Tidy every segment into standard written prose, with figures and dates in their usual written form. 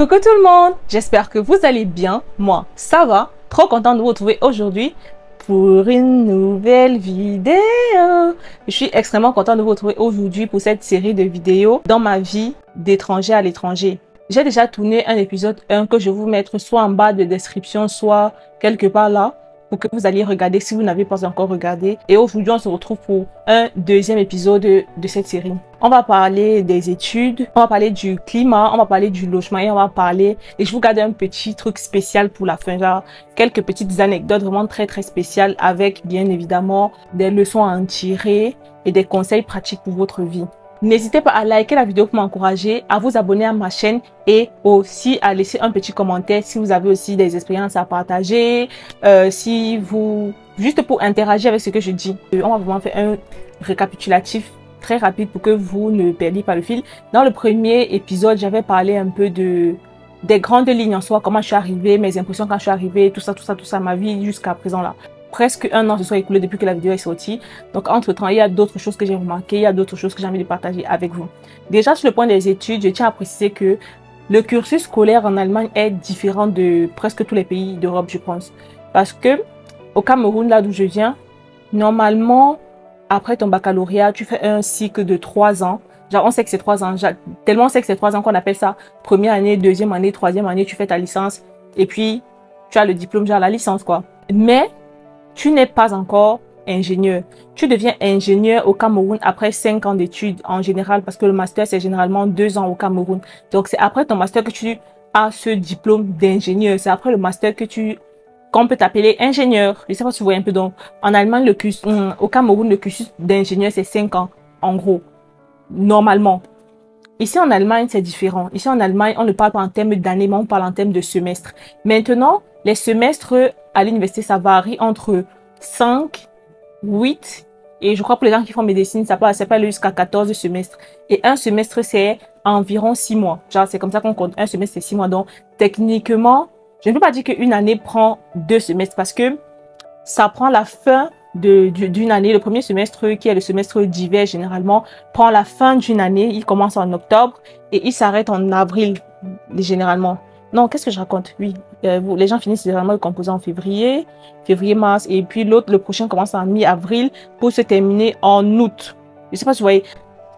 Coucou tout le monde, j'espère que vous allez bien. Moi, ça va. Trop content de vous retrouver aujourd'hui pour une nouvelle vidéo. Je suis extrêmement content de vous retrouver aujourd'hui pour cette série de vidéos dans ma vie d'étranger à l'étranger. J'ai déjà tourné un épisode 1 que je vais vous mettre soit en bas de description, soit quelque part là, pour que vous alliez regarder si vous n'avez pas encore regardé. Et aujourd'hui, on se retrouve pour un deuxième épisode de cette série. On va parler des études, on va parler du climat, on va parler du logement et on va parler... Et je vous garde un petit truc spécial pour la fin, genre quelques petites anecdotes vraiment très spéciales avec bien évidemment des leçons à en tirer et des conseils pratiques pour votre vie. N'hésitez pas à liker la vidéo pour m'encourager, à vous abonner à ma chaîne et aussi à laisser un petit commentaire si vous avez aussi des expériences à partager, si vous... juste pour interagir avec ce que je dis. On va vraiment faire un récapitulatif très rapide pour que vous ne perdiez pas le fil. Dans le premier épisode, j'avais parlé un peu des grandes lignes en soi, comment je suis arrivée, mes impressions quand je suis arrivée, tout ça, ma vie jusqu'à présent là. Presque un an se soit écoulé depuis que la vidéo est sortie. Donc, entre-temps, il y a d'autres choses que j'ai remarquées, il y a d'autres choses que j'ai envie de partager avec vous. Déjà, sur le point des études, je tiens à préciser que le cursus scolaire en Allemagne est différent de presque tous les pays d'Europe, je pense. Parce que au Cameroun, là d'où je viens, normalement, après ton baccalauréat, tu fais un cycle de 3 ans. Genre, on sait que c'est 3 ans. Tellement on sait que c'est 3 ans qu'on appelle ça première année, deuxième année, troisième année, tu fais ta licence. Et puis, tu as le diplôme, genre la licence, quoi. Mais tu n'es pas encore ingénieur. Tu deviens ingénieur au Cameroun après 5 ans d'études en général parce que le master, c'est généralement 2 ans au Cameroun. Donc, c'est après ton master que tu as ce diplôme d'ingénieur. C'est après le master qu'on peut t'appeler ingénieur. Je sais pas si vous voyez un peu. Donc, en Allemagne, au Cameroun, le cursus d'ingénieur, c'est 5 ans, en gros, normalement. Ici, en Allemagne, c'est différent. Ici, en Allemagne, on ne parle pas en termes d'années, mais on parle en termes de semestres. Maintenant, les semestres à l'université, ça varie entre 5, 8, et je crois pour les gens qui font médecine, ça peut aller jusqu'à 14 semestres. Et un semestre, c'est environ 6 mois. Genre, c'est comme ça qu'on compte. Un semestre, c'est 6 mois. Donc, techniquement, je ne peux pas dire qu'une année prend 2 semestres parce que ça prend la fin d'une année. Le premier semestre, qui est le semestre d'hiver généralement, prend la fin d'une année. Il commence en octobre et il s'arrête en avril généralement. Non, qu'est-ce que je raconte? Oui, les gens finissent généralement le composé en février, mars, et puis le prochain commence en mi-avril pour se terminer en août. Je sais pas si vous voyez,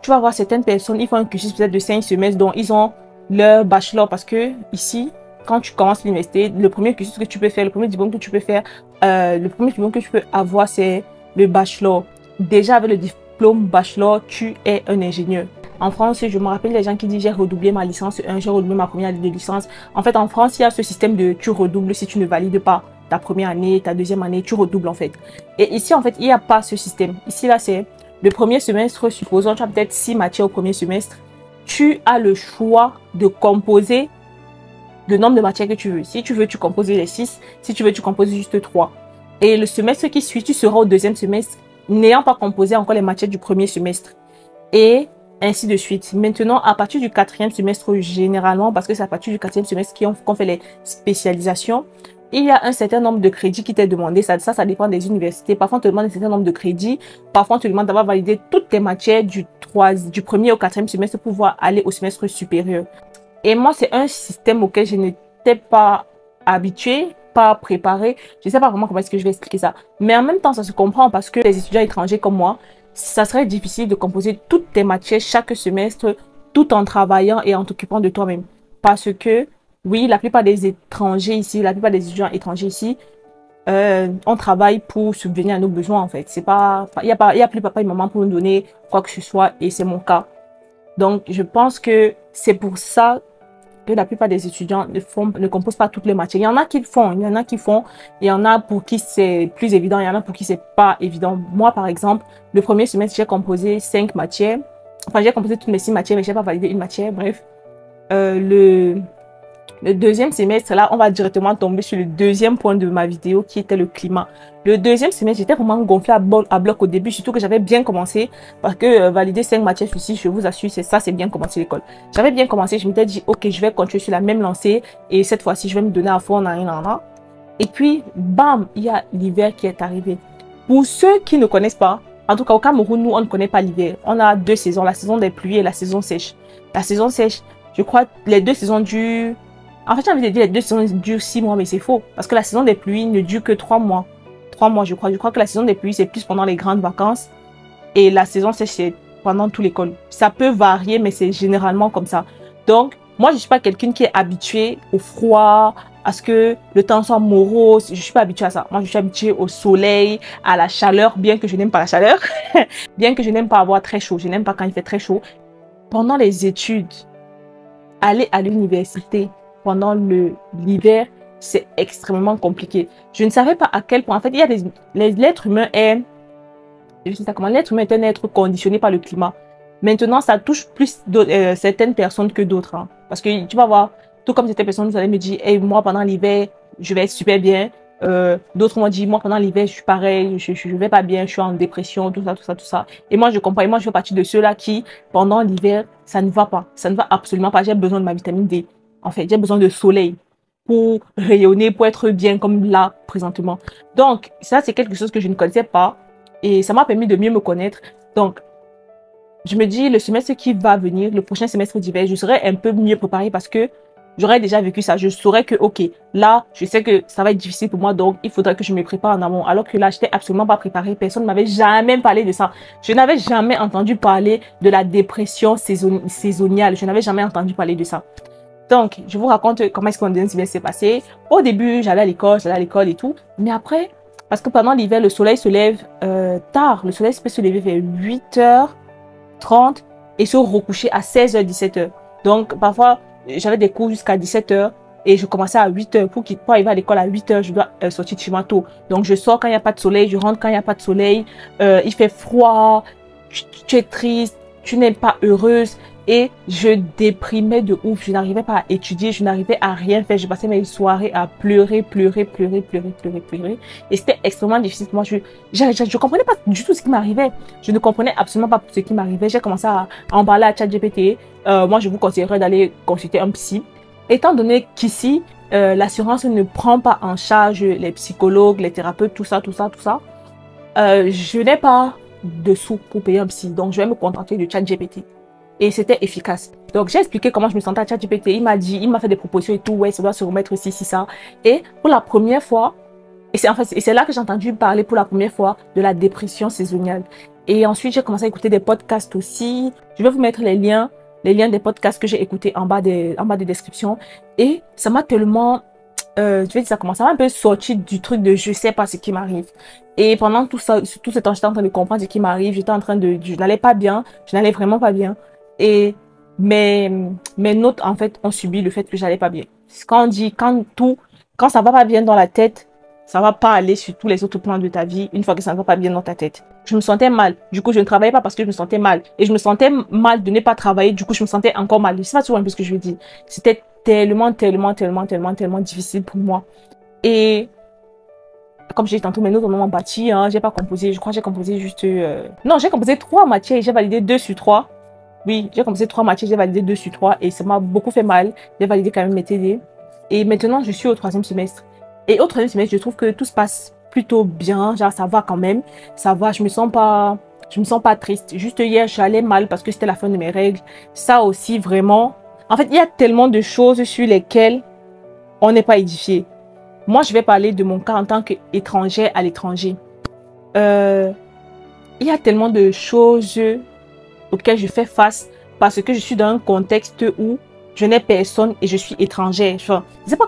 tu vas voir certaines personnes, ils font un cursus peut-être de 5 semestres dont ils ont leur bachelor parce que ici, quand tu commences l'université, le premier cursus que tu peux faire, le premier diplôme que tu peux faire, le premier diplôme que tu peux avoir, c'est le bachelor. Déjà, avec le diplôme bachelor, tu es un ingénieur. En France, je me rappelle les gens qui disent j'ai redoublé ma licence 1, j'ai redoublé ma première année de licence. En fait, en France, il y a ce système de tu redoubles si tu ne valides pas ta première année, ta deuxième année, tu redoubles en fait. Et ici, en fait, il n'y a pas ce système. Ici, là, c'est le premier semestre, supposons tu as peut-être 6 matières au premier semestre. Tu as le choix de composer le nombre de matières que tu veux. Si tu veux, tu composes les 6. Si tu veux, tu composes juste 3. Et le semestre qui suit, tu seras au deuxième semestre, n'ayant pas composé encore les matières du premier semestre. Et ainsi de suite. Maintenant, à partir du 4e semestre, généralement, parce que c'est à partir du 4e semestre qu'on fait les spécialisations, il y a un certain nombre de crédits qui t'est demandé. Ça dépend des universités. Parfois, on te demande un certain nombre de crédits. Parfois, on te demande d'avoir validé toutes tes matières du 1er au 4e semestre pour pouvoir aller au semestre supérieur. Et moi, c'est un système auquel je n'étais pas habituée, pas préparée. Je ne sais pas vraiment comment est-ce que je vais expliquer ça. Mais en même temps, ça se comprend parce que les étudiants étrangers comme moi, ça serait difficile de composer toutes tes matières chaque semestre tout en travaillant et en t'occupant de toi-même. Parce que, oui, la plupart des étrangers ici, la plupart des étudiants étrangers ici, on travaille pour subvenir à nos besoins en fait. C'est pas, il y a plus papa et maman pour nous donner quoi que ce soit et c'est mon cas. Donc, je pense que c'est pour ça que la plupart des étudiants ne composent pas toutes les matières. Il y en a qui le font, il y en a qui font, il y en a pour qui c'est plus évident, il y en a pour qui c'est pas évident. Moi, par exemple, le premier semestre, j'ai composé 5 matières. Enfin, j'ai composé toutes mes 6 matières, mais j'ai pas validé une matière, bref. Le deuxième semestre, là, on va directement tomber sur le deuxième point de ma vidéo qui était le climat. Le deuxième semestre, j'étais vraiment gonflée à bloc au début, surtout que j'avais bien commencé parce que valider 5 matières ici, je vous assure, c'est bien commencé l'école. J'avais bien commencé, je m'étais dit, ok, je vais continuer sur la même lancée et cette fois-ci, je vais me donner à fond, Et puis, bam, il y a l'hiver qui est arrivé. Pour ceux qui ne connaissent pas, en tout cas au Cameroun, nous, on ne connaît pas l'hiver. On a 2 saisons, la saison des pluies et la saison sèche. La saison sèche, je crois, les 2 saisons durent En fait, j'ai envie de dire les 2 saisons durent 6 mois, mais c'est faux. Parce que la saison des pluies ne dure que 3 mois. 3 mois, je crois. Je crois que la saison des pluies, c'est plus pendant les grandes vacances. Et la saison sèche, c'est pendant toute l'école. Ça peut varier, mais c'est généralement comme ça. Donc, moi, je ne suis pas quelqu'un qui est habitué au froid, à ce que le temps soit morose. Je ne suis pas habituée à ça. Moi, je suis habituée au soleil, à la chaleur, bien que je n'aime pas la chaleur. Bien que je n'aime pas avoir très chaud. Je n'aime pas quand il fait très chaud. Pendant les études, aller à l'université pendant l'hiver, c'est extrêmement compliqué. Je ne savais pas à quel point. En fait, il y a l'être humain est... Je sais pas comment. L'être humain est un être conditionné par le climat. Maintenant, ça touche plus certaines personnes que d'autres. Hein. Parce que tu vas voir, tout comme certaines personnes, vous allez me dire, hey, moi, pendant l'hiver, je vais être super bien. D'autres m'ont dit, moi, pendant l'hiver, je suis pareil, je vais pas bien, je suis en dépression, tout ça, tout ça, tout ça. Et moi, je comprends. Et moi, je fais partie de ceux-là qui, pendant l'hiver, ça ne va pas. Ça ne va absolument pas. J'ai besoin de ma vitamine D. En fait, j'ai besoin de soleil pour rayonner, pour être bien comme là, présentement. Donc, ça, c'est quelque chose que je ne connaissais pas. Et ça m'a permis de mieux me connaître. Donc, je me dis, le semestre qui va venir, le prochain semestre d'hiver, je serai un peu mieux préparée parce que j'aurais déjà vécu ça. Je saurais que, ok, là, je sais que ça va être difficile pour moi, donc il faudrait que je me prépare en amont. Alors que là, je n'étais absolument pas préparée. Personne ne m'avait jamais parlé de ça. Je n'avais jamais entendu parler de la dépression saisonnière. Je n'avais jamais entendu parler de ça. Donc, je vous raconte comment est-ce qu'on s'est passé. Au début, j'allais à l'école et tout. Mais après, parce que pendant l'hiver, le soleil se lève tard. Le soleil peut se lever vers 8h30 et se recoucher à 16h, 17h. Donc, parfois, j'avais des cours jusqu'à 17h et je commençais à 8h. Pour arriver à l'école à 8h, je dois sortir de chez moi tôt. Donc, je sors quand il n'y a pas de soleil, je rentre quand il n'y a pas de soleil. Il fait froid, tu es triste, tu n'es pas heureuse. Et je déprimais de ouf. Je n'arrivais pas à étudier, je n'arrivais à rien faire. Je passais mes soirées à pleurer. Et c'était extrêmement difficile pour moi. Je comprenais pas du tout ce qui m'arrivait. Je ne comprenais absolument pas ce qui m'arrivait. J'ai commencé à en parler à ChatGPT. Moi, je vous conseillerais d'aller consulter un psy. Étant donné qu'ici, l'assurance ne prend pas en charge les psychologues, les thérapeutes, tout ça. Je n'ai pas de sous pour payer un psy. Donc, je vais me contenter de ChatGPT. Et c'était efficace. Donc, j'ai expliqué comment je me sentais à ChatGPT. Il m'a fait des propositions et tout. Ouais, ça doit se remettre aussi, si ça. Et pour la première fois, et c'est là que j'ai entendu parler pour la première fois de la dépression saisonnière. Et ensuite, j'ai commencé à écouter des podcasts aussi. Je vais vous mettre les liens des podcasts que j'ai écoutés en bas des descriptions. Et ça m'a tellement, je vais dire ça comment, ça m'a un peu sorti du truc de je sais pas ce qui m'arrive. Et pendant tout ce temps, j'étais en train de comprendre ce qui m'arrive. Je n'allais pas bien. Je n'allais vraiment pas bien. Et mes notes, en fait, ont subi le fait que j'allais pas bien. Quand ça va pas bien dans la tête, ça va pas aller sur tous les autres plans de ta vie une fois que ça ne va pas bien dans ta tête. Je me sentais mal. Du coup, je ne travaillais pas parce que je me sentais mal. Et je me sentais mal de ne pas travailler. Du coup, je me sentais encore mal. Je sais pas toujours un peu ce que je veux dire. C'était tellement difficile pour moi. Et comme j'ai dit tantôt, mes notes ont vraiment bâti. Hein, j'ai pas composé. Je crois que j'ai composé juste... Non, j'ai composé 3 matières et j'ai validé 2 sur 3. Oui, j'ai commencé 3 matières, j'ai validé 2 sur 3 et ça m'a beaucoup fait mal. J'ai validé quand même mes TD. Et maintenant, je suis au 3e semestre. Et au 3e semestre, je trouve que tout se passe plutôt bien. Genre, ça va quand même. Ça va, je me sens pas triste. Juste hier, j'allais mal parce que c'était la fin de mes règles. Ça aussi, vraiment. En fait, il y a tellement de choses sur lesquelles on n'est pas édifié. Moi, je vais parler de mon cas en tant qu'étranger à l'étranger. Il y a tellement de choses auquel je fais face parce que je suis dans un contexte où je n'ai personne et je suis étrangère. Enfin, je sais pas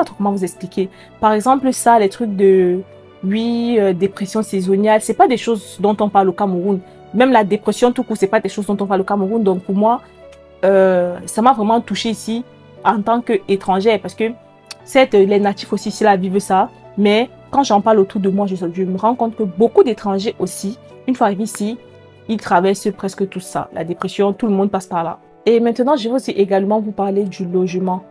trop comment vous expliquer. Par exemple, ça, les trucs de, dépression saisonnière, c'est pas des choses dont on parle au Cameroun. Même la dépression tout court, c'est pas des choses dont on parle au Cameroun. Donc pour moi, ça m'a vraiment touchée ici en tant qu'étrangère parce que certes, les natifs aussi, là, vivent ça. Mais quand j'en parle autour de moi, je me rends compte que beaucoup d'étrangers aussi, une fois arrivés ici, ils traversent presque tout ça. La dépression, tout le monde passe par là. Et maintenant, je vais aussi également vous parler du logement.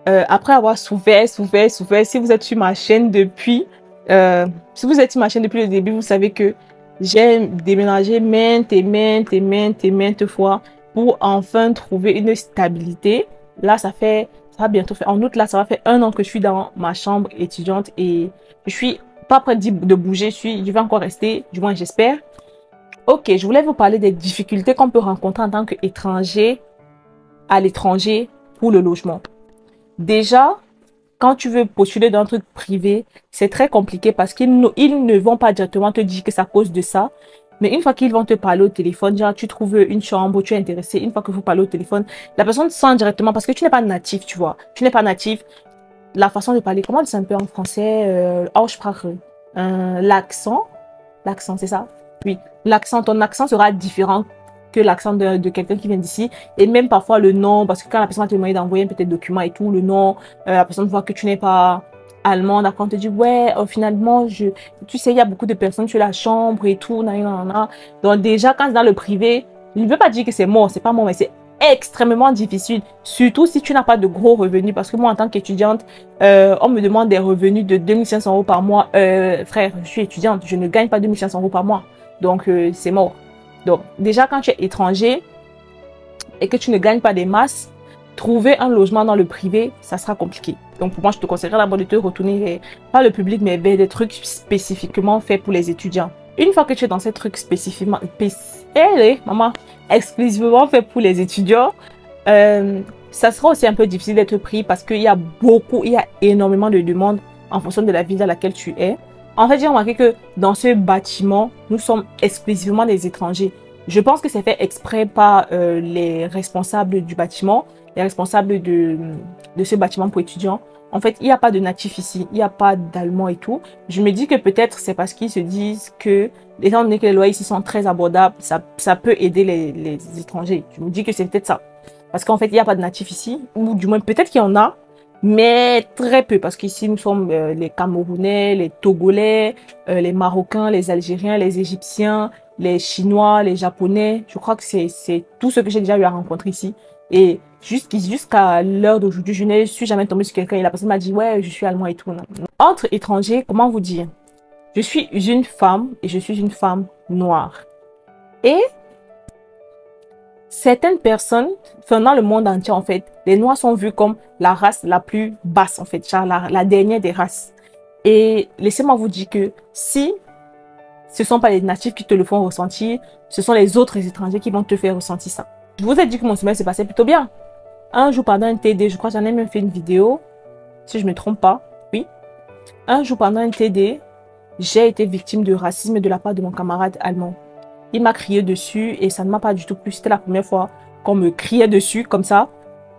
Après avoir souffert, si vous êtes sur ma chaîne depuis... le début, vous savez que j'ai déménagé maintes fois pour enfin trouver une stabilité. Là, ça va bientôt faire... En août, là, ça va faire 1 an que je suis dans ma chambre étudiante et je suis pas prête de bouger. Je vais encore rester, du moins j'espère. Ok, je voulais vous parler des difficultés qu'on peut rencontrer en tant qu'étranger à l'étranger pour le logement. Déjà, quand tu veux postuler dans un truc privé, c'est très compliqué parce ils ne vont pas directement te dire que c'est à cause de ça. Mais une fois qu'ils vont te parler au téléphone, genre tu trouves une chambre, tu es intéressé, une fois que vous parlez au téléphone, la personne sent directement parce que tu n'es pas natif, tu vois. Tu n'es pas natif. La façon de parler, comment c'est un peu en français, l'accent. L'accent, c'est ça? Oui. L'accent, ton accent sera différent que l'accent de quelqu'un qui vient d'ici. Et même parfois le nom, parce que quand la personne va te demander d'envoyer un peut-être document et tout, le nom, la personne voit que tu n'es pas allemand, d'accord, on te dit, ouais, finalement, tu sais, il y a beaucoup de personnes sur la chambre et tout, nanana. Donc déjà, quand c'est dans le privé, il ne veut pas dire que c'est mort, c'est pas mort, mais c'est extrêmement difficile, surtout si tu n'as pas de gros revenus, parce que moi, en tant qu'étudiante, on me demande des revenus de 2500 € par mois. Frère, je suis étudiante, je ne gagne pas 2500 € par mois, donc c'est mort. Donc, déjà, quand tu es étranger et que tu ne gagnes pas des masses, trouver un logement dans le privé, ça sera compliqué. Donc, pour moi, je te conseillerais d'abord de te retourner vers, pas le public, mais vers des trucs spécifiquement faits pour les étudiants. Une fois que tu es dans ces trucs spécifiquement, exclusivement fait pour les étudiants, ça sera aussi un peu difficile d'être pris parce qu'il y a énormément de demandes en fonction de la ville dans laquelle tu es. En fait, j'ai remarqué que dans ce bâtiment, nous sommes exclusivement des étrangers. Je pense que c'est fait exprès par les responsables du bâtiment, les responsables de ce bâtiment pour étudiants. En fait, il n'y a pas de natifs ici, il n'y a pas d'Allemands et tout. Je me dis que peut-être c'est parce qu'ils se disent que, étant donné que les loyers ici sont très abordables, ça peut aider les étrangers. Je me dis que c'est peut-être ça. Parce qu'en fait, il n'y a pas de natifs ici, ou du moins peut-être qu'il y en a, mais très peu, parce qu'ici, nous sommes les Camerounais, les Togolais, les Marocains, les Algériens, les Égyptiens, les Chinois, les Japonais. Je crois que c'est tout ce que j'ai déjà eu à rencontrer ici. Et jusqu'à l'heure d'aujourd'hui, je ne suis jamais tombée sur quelqu'un et la personne m'a dit « Ouais, je suis allemand et tout. » Entre étrangers, comment vous dire? Je suis une femme et je suis une femme noire. Et certaines personnes, enfin dans le monde entier en fait, les noirs sont vus comme la race la plus basse en fait, genre la dernière des races. Et laissez-moi vous dire que si ce ne sont pas les natifs qui te le font ressentir, ce sont les autres étrangers qui vont te faire ressentir ça. Je vous ai dit que mon semestre s'est passé plutôt bien. Un jour pendant un TD, je crois que j'en ai même fait une vidéo, si je ne me trompe pas, oui. Un jour pendant un TD, j'ai été victime de racisme de la part de mon camarade allemand. Il m'a crié dessus et ça ne m'a pas du tout plu. C'était la première fois qu'on me criait dessus comme ça,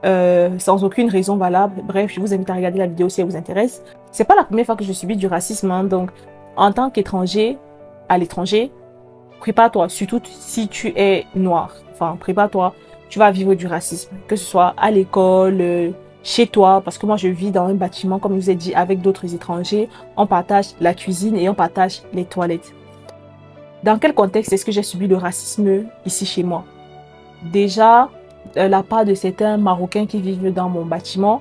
sans aucune raison valable. Bref, je vous invite à regarder la vidéo si elle vous intéresse. C'est pas la première fois que je subis du racisme, hein. Donc, en tant qu'étranger, à l'étranger, prépare-toi, surtout si tu es noir. Enfin, prépare-toi, tu vas vivre du racisme, que ce soit à l'école, chez toi, parce que moi je vis dans un bâtiment, comme je vous ai dit, avec d'autres étrangers. On partage la cuisine et on partage les toilettes. Dans quel contexte est-ce que j'ai subi le racisme ici chez moi? Déjà, la part de certains Marocains qui vivent dans mon bâtiment,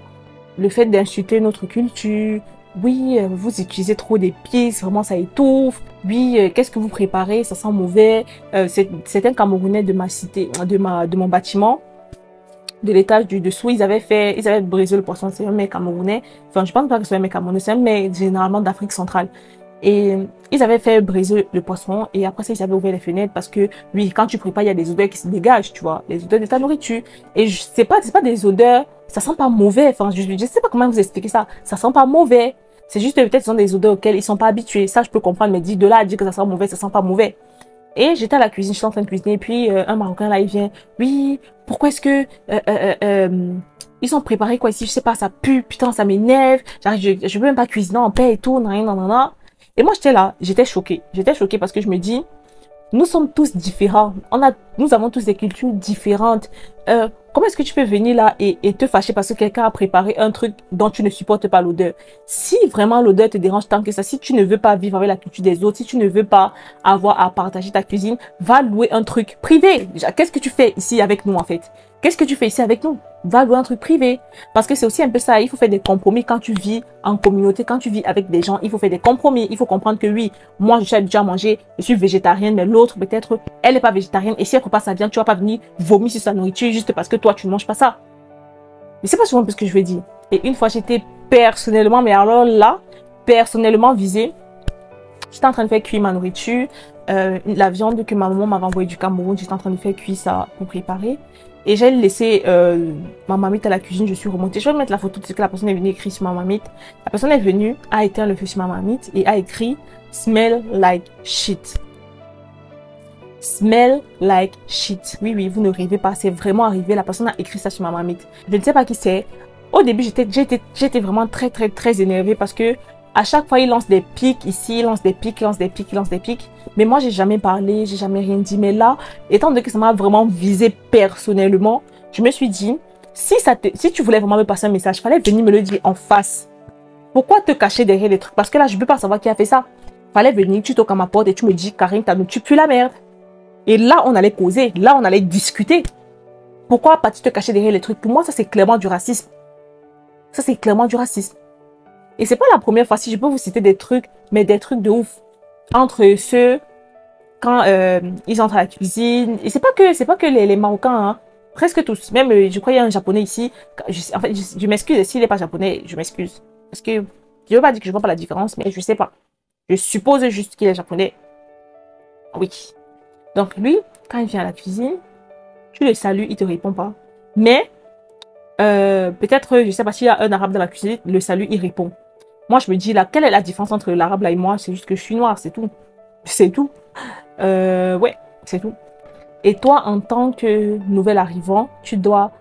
le fait d'insulter notre culture, oui, vous utilisez trop d'épices, vraiment ça étouffe, oui, qu'est-ce que vous préparez, ça sent mauvais. Certains Camerounais de ma cité, de mon bâtiment, de l'étage du dessous, ils avaient brisé le poisson, c'est un mec camerounais, enfin je pense pas que c'est un mec camerounais, c'est un mec généralement d'Afrique centrale. Et ils avaient fait briser le poisson et après ça, ils avaient ouvert les fenêtres parce que, oui, quand tu prépares, il y a des odeurs qui se dégagent, tu vois, les odeurs de ta nourriture. Et c'est pas des odeurs, ça sent pas mauvais, enfin, je sais pas comment vous expliquer ça, ça sent pas mauvais. C'est juste peut-être ce sont des odeurs auxquelles ils sont pas habitués. Ça, je peux comprendre, mais de là à dire que ça sent mauvais, ça sent pas mauvais. Et j'étais à la cuisine, je suis en train de cuisiner, et puis un Marocain là, il vient, oui, pourquoi est-ce que ils ont préparé quoi ici, je sais pas, ça pue, putain, ça m'énerve, je peux même pas cuisiner en paix et tout, nan. Et moi, j'étais là, j'étais choquée parce que je me dis, nous sommes tous différents, nous avons tous des cultures différentes. Comment est-ce que tu peux venir là et te fâcher parce que quelqu'un a préparé un truc dont tu ne supportes pas l'odeur? Si vraiment l'odeur te dérange tant que ça, si tu ne veux pas vivre avec la culture des autres, si tu ne veux pas avoir à partager ta cuisine, va louer un truc privé. Qu'est-ce que tu fais ici avec nous en fait? Qu'est-ce que tu fais ici avec nous? Va louer un truc privé. Parce que c'est aussi un peu ça, il faut faire des compromis quand tu vis en communauté, quand tu vis avec des gens, il faut faire des compromis. Il faut comprendre que oui, moi je suis habituée à manger, je suis végétarienne, mais l'autre peut-être, elle n'est pas végétarienne. Et si elle prépare sa viande, tu vas pas venir vomir sur sa nourriture juste parce que toi tu ne manges pas ça. Mais c'est pas souvent ce que je veux dire. Et une fois j'étais personnellement, mais alors là, personnellement visée, j'étais en train de faire cuire ma nourriture, la viande que ma maman m'avait envoyée du Cameroun, j'étais en train de faire cuire ça pour préparer. Et j'ai laissé ma marmite à la cuisine, je suis remontée. Je vais mettre la photo de ce que la personne est venue écrire sur ma marmite. La personne est venue, a éteint le feu sur ma marmite et a écrit « Smell like shit ». Smell like shit. Oui, oui, vous ne rêvez pas, c'est vraiment arrivé. La personne a écrit ça sur ma marmite. Je ne sais pas qui c'est. Au début, j'étais vraiment très énervée parce que à chaque fois, il lance des pics ici, il lance des pics, il lance des pics, il lance des pics. Mais moi, j'ai jamais parlé, j'ai jamais rien dit. Mais là, étant donné que ça m'a vraiment visé personnellement, je me suis dit, si tu voulais vraiment me passer un message, fallait venir me le dire en face. Pourquoi te cacher derrière des trucs? Parce que là, je ne peux pas savoir qui a fait ça. Fallait venir, tu toques à ma porte et tu me dis, Karine, tu pues la merde. Et là, on allait causer, là, on allait discuter. Pourquoi pas-tu te cacher derrière les trucs? Pour moi, ça, c'est clairement du racisme. Ça, c'est clairement du racisme. Et c'est pas la première fois, si je peux vous citer des trucs, mais des trucs de ouf. Entre ceux, quand ils entrent à la cuisine, et c'est pas que les Marocains, hein, presque tous. Même, je crois qu'il y a un Japonais ici. En fait, je m'excuse, s'il n'est pas japonais, je m'excuse. Parce que, je veux pas dire que je vois pas la différence, mais je sais pas. Je suppose juste qu'il est japonais. Oui. Donc lui, quand il vient à la cuisine, tu le salues, il te répond pas. Mais, peut-être, je sais pas s'il y a un arabe dans la cuisine, le salut, il répond. Moi, je me dis là, quelle est la différence entre l'arabe là et moi? C'est juste que je suis noire, c'est tout. C'est tout. Ouais, c'est tout. Et toi, en tant que nouvel arrivant, tu dois...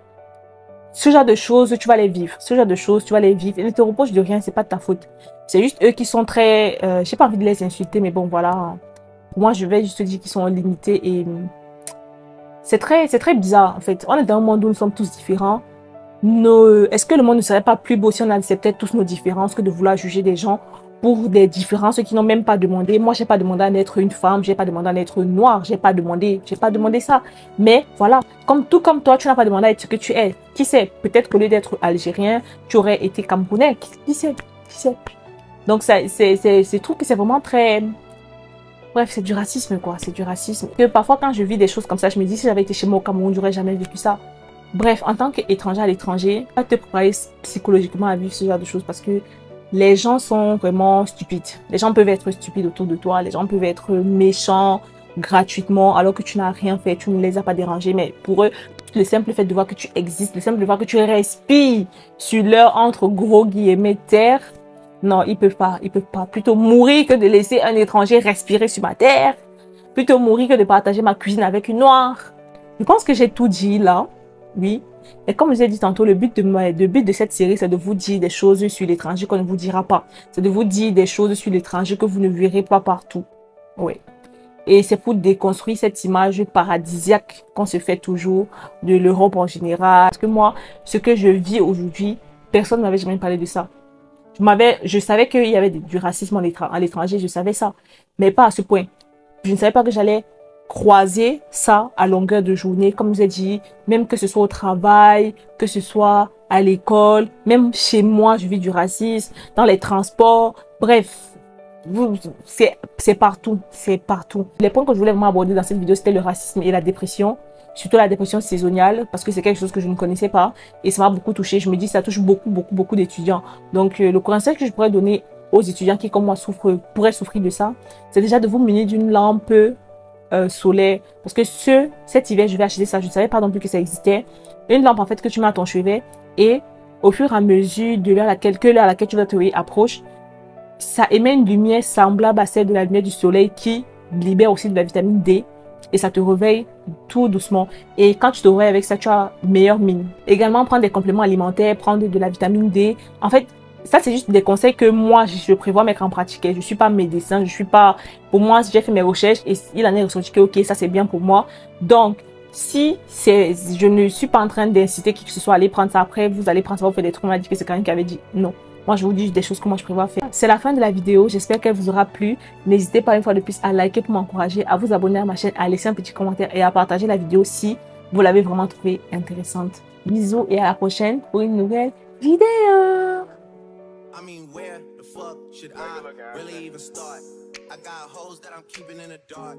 Ce genre de choses, tu vas les vivre. Ce genre de choses, tu vas les vivre. Et ne te reproche de rien, c'est pas de ta faute. C'est juste eux qui sont très... j'ai pas envie de les insulter, mais bon, voilà. Moi, je vais juste dire qu'ils sont limités et... C'est très bizarre, en fait. On est dans un monde où nous sommes tous différents. Est-ce que le monde ne serait pas plus beau si on acceptait tous nos différences que de vouloir juger des gens pour des différences qui n'ont même pas demandé? Moi, j'ai pas demandé à naître une femme, j'ai pas demandé à naître noire, j'ai pas demandé ça. Mais voilà, tout comme toi, tu n'as pas demandé à être ce que tu es. Qui sait? Peut-être qu'au lieu d'être algérien, tu aurais été camerounais. Qui sait? Qui sait? Donc, je trouve que c'est vraiment très... Bref, c'est du racisme, quoi. C'est du racisme. Que parfois, quand je vis des choses comme ça, je me dis, si j'avais été chez moi au Cameroun, j'aurais jamais vécu ça. Bref, en tant qu'étranger à l'étranger, tu vas te préparer psychologiquement à vivre ce genre de choses parce que les gens sont vraiment stupides. Les gens peuvent être stupides autour de toi. Les gens peuvent être méchants gratuitement alors que tu n'as rien fait. Tu ne les as pas dérangés. Mais pour eux, le simple fait de voir que tu existes, le simple fait de voir que tu respires sur leur, entre gros guillemets, terre, non, ils peuvent pas. Ils peuvent pas. Plutôt mourir que de laisser un étranger respirer sur ma terre. Plutôt mourir que de partager ma cuisine avec une noire. Je pense que j'ai tout dit là. Oui. Et comme je vous ai dit tantôt, le but de cette série, c'est de vous dire des choses sur l'étranger qu'on ne vous dira pas. C'est de vous dire des choses sur l'étranger que vous ne verrez pas partout. Oui. Et c'est pour déconstruire cette image paradisiaque qu'on se fait toujours de l'Europe en général. Parce que moi, ce que je vis aujourd'hui, personne ne m'avait jamais parlé de ça. Je savais qu'il y avait du racisme à l'étranger, je savais ça. Mais pas à ce point. Je ne savais pas que j'allais croiser ça à longueur de journée, comme je vous ai dit, même que ce soit au travail, que ce soit à l'école, même chez moi, je vis du racisme, dans les transports, bref, c'est partout, c'est partout. Les points que je voulais vraiment aborder dans cette vidéo, c'était le racisme et la dépression, surtout la dépression saisonnale, parce que c'est quelque chose que je ne connaissais pas et ça m'a beaucoup touché. Je me dis, ça touche beaucoup d'étudiants. Donc, le conseil que je pourrais donner aux étudiants qui, comme moi, pourraient souffrir de ça, c'est déjà de vous munir d'une lampe solaire. Parce que cet hiver, je vais acheter ça. Je ne savais pas non plus que ça existait. Une lampe, en fait, que tu mets à ton chevet. Et au fur et à mesure de l'heure à laquelle tu vas te réveiller approche, ça émet une lumière semblable à celle de la lumière du soleil qui libère aussi de la vitamine D. Et ça te réveille tout doucement. Et quand tu te réveilles avec ça, tu as meilleure mine. Également, prendre des compléments alimentaires, prendre de la vitamine D. En fait, ça, c'est juste des conseils que moi, je prévois mettre en pratique. Je ne suis pas médecin, je suis pas... Pour moi, j'ai fait mes recherches et il en est ressorti que, ok, ça, c'est bien pour moi. Donc, si je ne suis pas en train d'inciter qui que ce soit à aller prendre ça après, vous allez prendre ça, vous faites des trucs, on m'a dit que c'est quelqu'un qui avait dit non. Moi, je vous dis des choses que moi, je prévois faire. C'est la fin de la vidéo. J'espère qu'elle vous aura plu. N'hésitez pas une fois de plus à liker pour m'encourager, à vous abonner à ma chaîne, à laisser un petit commentaire et à partager la vidéo si vous l'avez vraiment trouvée intéressante. Bisous et à la prochaine pour une nouvelle vidéo. I mean, where the fuck should I really even start? I got hoes that I'm keeping in the dark.